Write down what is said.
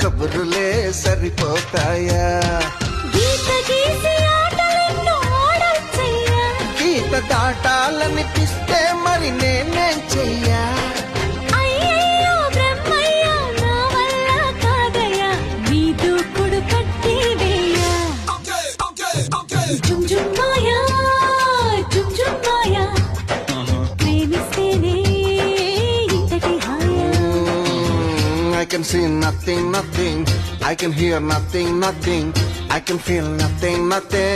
కబుర్రులే సరిపోతాయా? గీత గీసి ఆటలెన్నో ఆడొచ్చయ్యా. గీత దాటాలనిపిస్తే మరి నేనేం చెయ్యా? అయ్యయ్యో బ్రహ్మయ్యా, నా వల్ల కాదయ్యా, నీ దూకుడు కట్టి వేయా. జుమ్ జుమ్ మాయా, జుమ్ జుమ్ మాయా, ప్రేమిస్తేనే ఇంతటి హాయా. I can see nothing, nothing. I can hear nothing, nothing. I can feel nothing, nothing.